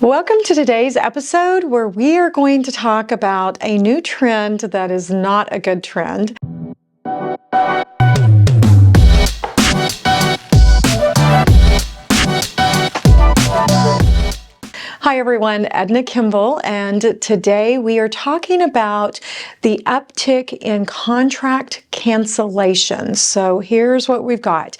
Welcome to today's episode where we are going to talk about a new trend that is not a good trend. Hi everyone, Edna Kimble, and today we are talking about the uptick in contract cancellations. So here's what we've got,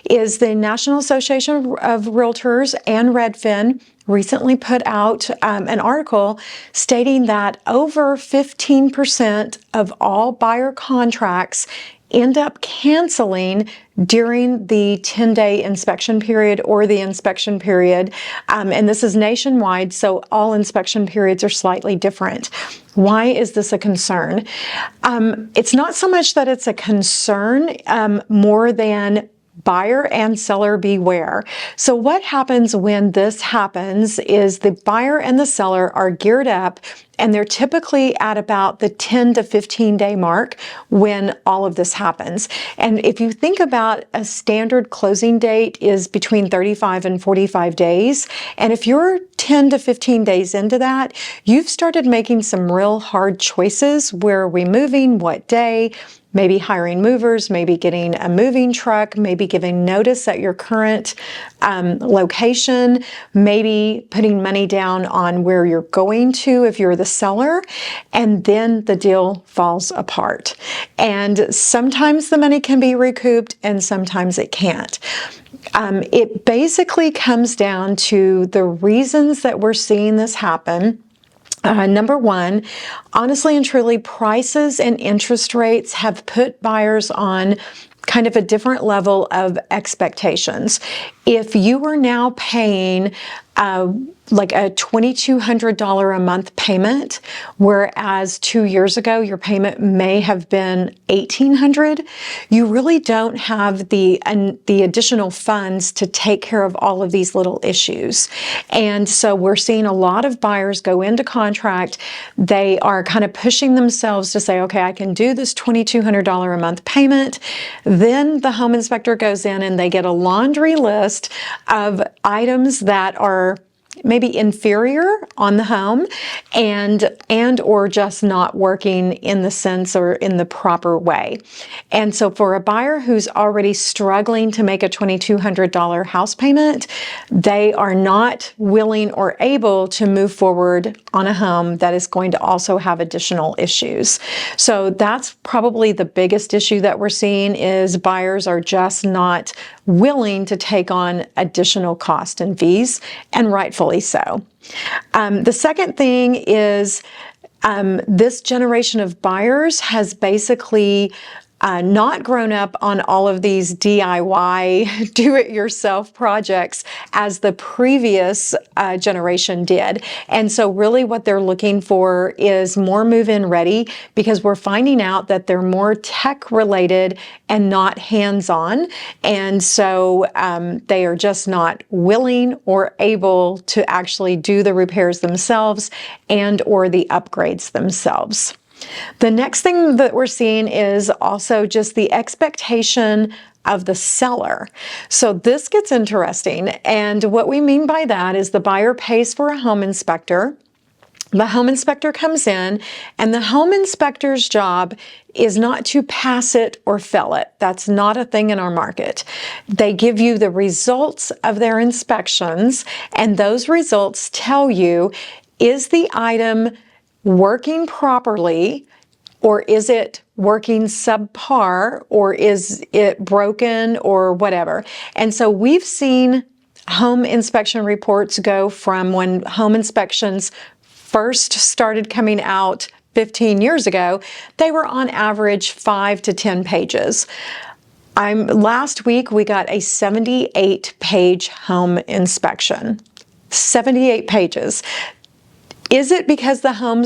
is the National Association of Realtors and Redfin recently put out an article stating that over 15% of all buyer contracts end up canceling during the 10-day inspection period or the inspection period. And this is nationwide, so all inspection periods are slightly different. Why is this a concern? It's not so much that it's a concern, more than buyer and seller beware. So what happens when this happens is the buyer and the seller are geared up, and they're typically at about the 10 to 15 day mark when all of this happens. And if you think about a standard closing date is between 35 and 45 days. And if you're 10 to 15 days into that, you've started making some real hard choices. Where are we moving? What day? Maybe hiring movers, maybe getting a moving truck, maybe giving notice at your current location, maybe putting money down on where you're going to if you're the seller, and then the deal falls apart. And sometimes the money can be recouped and sometimes it can't. It basically comes down to the reasons that we're seeing this happen. Number one, honestly and truly, prices and interest rates have put buyers on kind of a different level of expectations. If you are now paying like a $2,200 a month payment, whereas 2 years ago your payment may have been $1,800, you really don't have the additional funds to take care of all of these little issues. And so we're seeing a lot of buyers go into contract. They are kind of pushing themselves to say, okay, I can do this $2,200 a month payment. Then the home inspector goes in and they get a laundry list of items that are maybe inferior on the home and or just not working in the sense or in the proper way. And so for a buyer who's already struggling to make a $2,200 house payment, they are not willing or able to move forward on a home that is going to also have additional issues. So that's probably the biggest issue that we're seeing, is buyers are just not willing to take on additional cost and fees, and rightfully so. The second thing is this generation of buyers has basically not grown up on all of these DIY, do-it-yourself projects as the previous generation did. And so really what they're looking for is more move-in ready, because we're finding out that they're more tech-related and not hands-on. And so they are just not willing or able to actually do the repairs themselves and or the upgrades themselves. The next thing that we're seeing is also just the expectation of the seller. So this gets interesting. And what we mean by that is the buyer pays for a home inspector. The home inspector comes in, and the home inspector's job is not to pass it or fail it. That's not a thing in our market. They give you the results of their inspections, and those results tell you, is the item working properly, or is it working subpar, or is it broken, or whatever. And so we've seen home inspection reports go from when home inspections first started coming out 15 years ago, they were on average 5 to 10 pages. Last week we got a 78-page home inspection. 78 pages. Is it because the home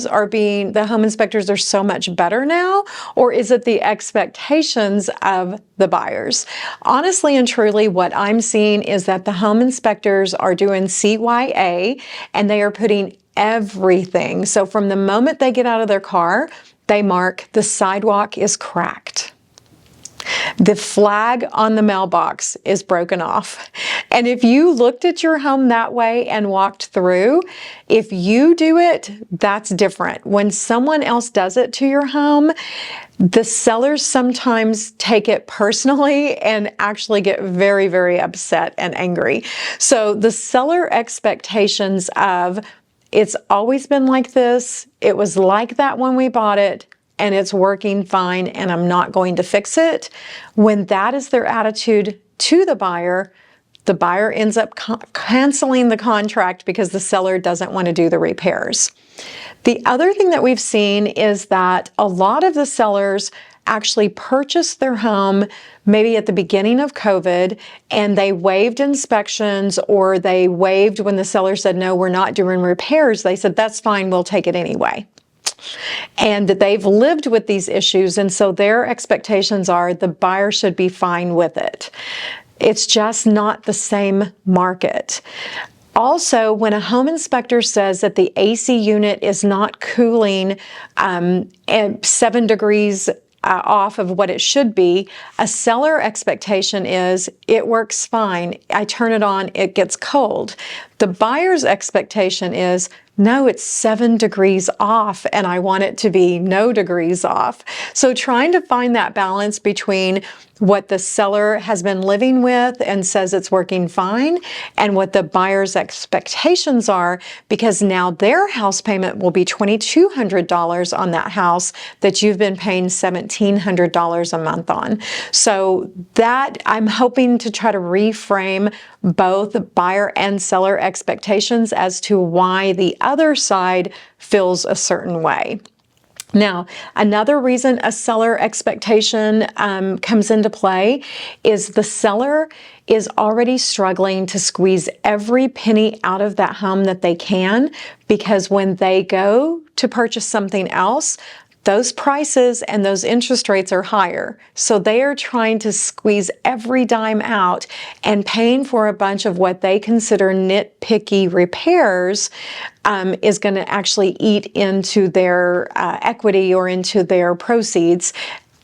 inspectors are so much better now, or is it the expectations of the buyers? Honestly and truly, what I'm seeing is that the home inspectors are doing CYA, and they are putting everything. So from the moment they get out of their car, they mark the sidewalk is cracked. The flag on the mailbox is broken off. And if you looked at your home that way and walked through, if you do it, that's different. When someone else does it to your home, the sellers sometimes take it personally and actually get very, very upset and angry. So the seller expectations of, it's always been like this, it was like that when we bought it, and it's working fine, and I'm not going to fix it. When that is their attitude to the buyer ends up canceling the contract because the seller doesn't want to do the repairs. The other thing that we've seen is that a lot of the sellers actually purchased their home maybe at the beginning of COVID, and they waived inspections, or they waived when the seller said, no, we're not doing repairs. They said, that's fine, we'll take it anyway. And they've lived with these issues, and so their expectations are the buyer should be fine with it. It's just not the same market. Also, when a home inspector says that the AC unit is not cooling at 7 degrees off of what it should be, a seller expectation is it works fine. I turn it on, it gets cold. The buyer's expectation is, no, it's 7 degrees off, and I want it to be no degrees off. So trying to find that balance between what the seller has been living with and says it's working fine, and what the buyer's expectations are, because now their house payment will be $2,200 on that house that you've been paying $1,700 a month on. So that, I'm hoping to try to reframe both buyer and seller expectations as to why the other side feels a certain way. Now, another reason a seller expectation comes into play is the seller is already struggling to squeeze every penny out of that home that they can, because when they go to purchase something else, those prices and those interest rates are higher. So they are trying to squeeze every dime out, and paying for a bunch of what they consider nitpicky repairs is going to actually eat into their equity, or into their proceeds,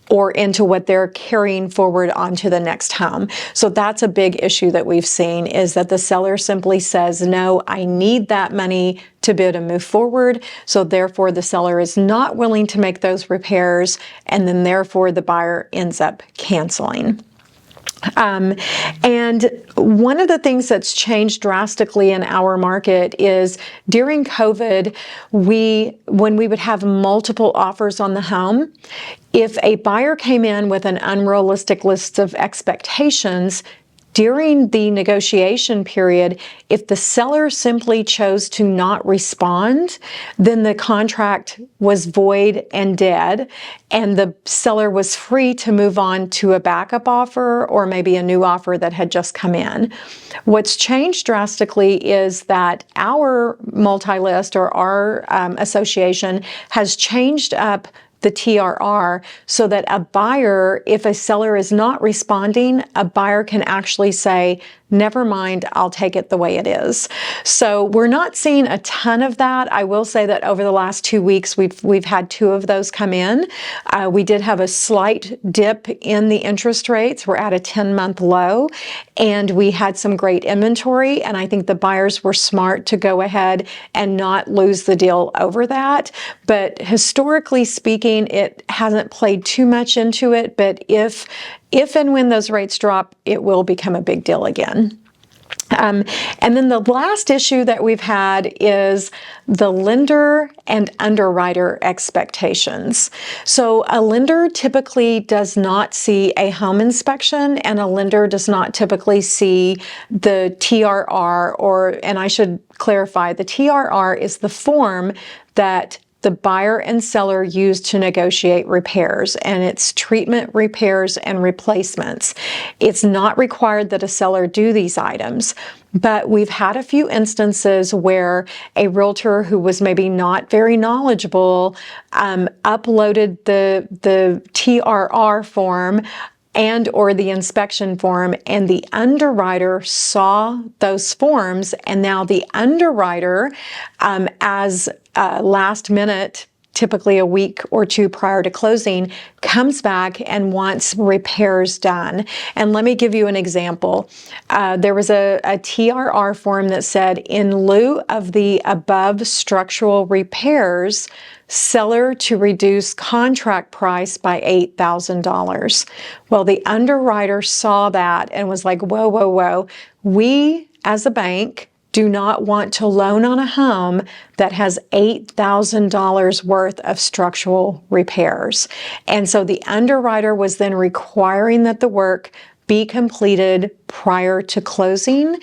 or into what they're carrying forward onto the next home. So that's a big issue that we've seen, is that the seller simply says, no, I need that money to be able to move forward. So therefore the seller is not willing to make those repairs, and then therefore the buyer ends up canceling. And one of the things that's changed drastically in our market is during COVID, when we would have multiple offers on the home, if a buyer came in with an unrealistic list of expectations, during the negotiation period, if the seller simply chose to not respond, then the contract was void and dead, and the seller was free to move on to a backup offer, or maybe a new offer that had just come in. What's changed drastically is that our multi-list, or our association, has changed up the TRR, so that a buyer, if a seller is not responding, a buyer can actually say, never mind, I'll take it the way it is. So we're not seeing a ton of that. I will say that over the last 2 weeks, we've had 2 of those come in. We did have a slight dip in the interest rates. We're at a 10-month low, and we had some great inventory, and I think the buyers were smart to go ahead and not lose the deal over that. But historically speaking, it hasn't played too much into it, but if and when those rates drop, it will become a big deal again. And then the last issue that we've had is the lender and underwriter expectations. So a lender typically does not see a home inspection, and a lender does not typically see the TRR, and I should clarify, the TRR is the form that the buyer and seller use to negotiate repairs, and it's treatment, repairs, and replacements. It's not required that a seller do these items, but we've had a few instances where a realtor who was maybe not very knowledgeable uploaded the TRR form and/or the inspection form, and the underwriter saw those forms, and now the underwriter, as last minute typically a week or two prior to closing, comes back and wants repairs done. And let me give you an example. There was a TRR form that said, in lieu of the above structural repairs, seller to reduce contract price by $8,000. Well, the underwriter saw that and was like, whoa, whoa, whoa. We, as a bank, do not want to loan on a home that has $8,000 worth of structural repairs. And so the underwriter was then requiring that the work be completed prior to closing,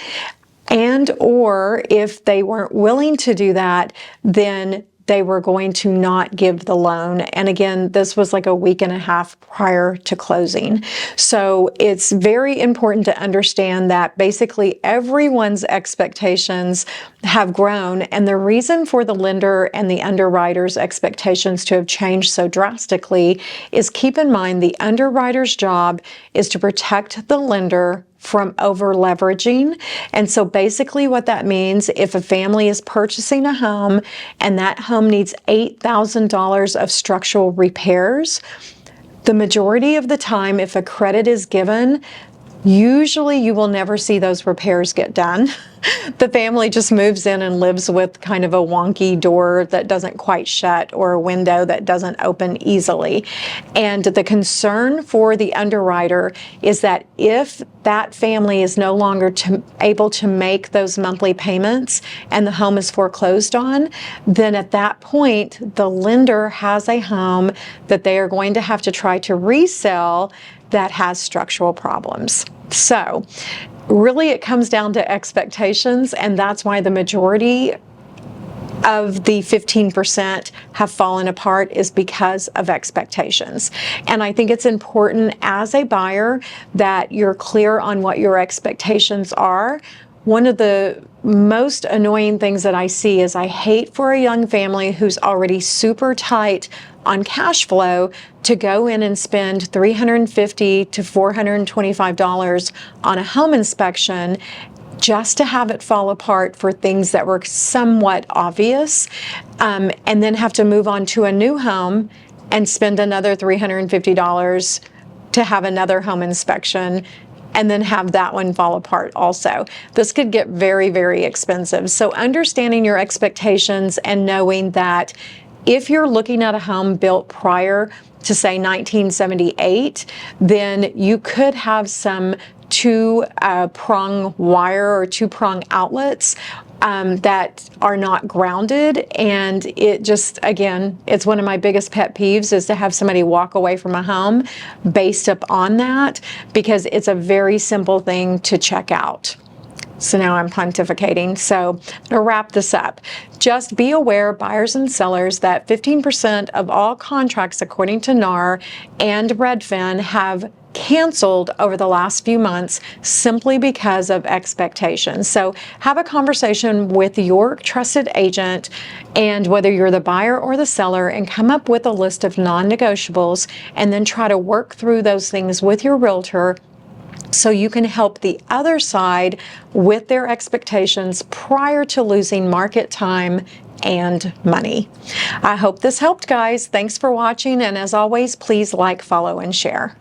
and or if they weren't willing to do that, then they were going to not give the loan. And again, this was like a week and a half prior to closing. So it's very important to understand that basically everyone's expectations have grown. And the reason for the lender and the underwriter's expectations to have changed so drastically is, keep in mind, the underwriter's job is to protect the lender from over leveraging. And so basically what that means, if a family is purchasing a home and that home needs $8,000 of structural repairs, the majority of the time, if a credit is given, usually you will never see those repairs get done. The family just moves in and lives with kind of a wonky door that doesn't quite shut or a window that doesn't open easily. And the concern for the underwriter is that if that family is no longer able to make those monthly payments and the home is foreclosed on, then at that point, the lender has a home that they are going to have to try to resell that has structural problems. So really it comes down to expectations, and that's why the majority of the 15% have fallen apart, is because of expectations. And I think it's important as a buyer that you're clear on what your expectations are. One of the most annoying things that I see is, I hate for a young family who's already super tight on cash flow to go in and spend $350 to $425 on a home inspection just to have it fall apart for things that were somewhat obvious, and then have to move on to a new home and spend another $350 to have another home inspection, and then have that one fall apart also. This could get very, very expensive. So understanding your expectations and knowing that if you're looking at a home built prior to, say, 1978, then you could have some two-prong wire or two-prong outlets that are not grounded. And it just, again, it's one of my biggest pet peeves, is to have somebody walk away from a home based upon that, because it's a very simple thing to check out. So now I'm pontificating. So to wrap this up, just be aware, buyers and sellers, that 15% of all contracts, according to NAR and Redfin, have canceled over the last few months simply because of expectations. So have a conversation with your trusted agent, and whether you're the buyer or the seller, and come up with a list of non-negotiables, and then try to work through those things with your realtor, so you can help the other side with their expectations prior to losing market time and money. I hope this helped, guys. Thanks for watching, and as always, please like, follow, and share.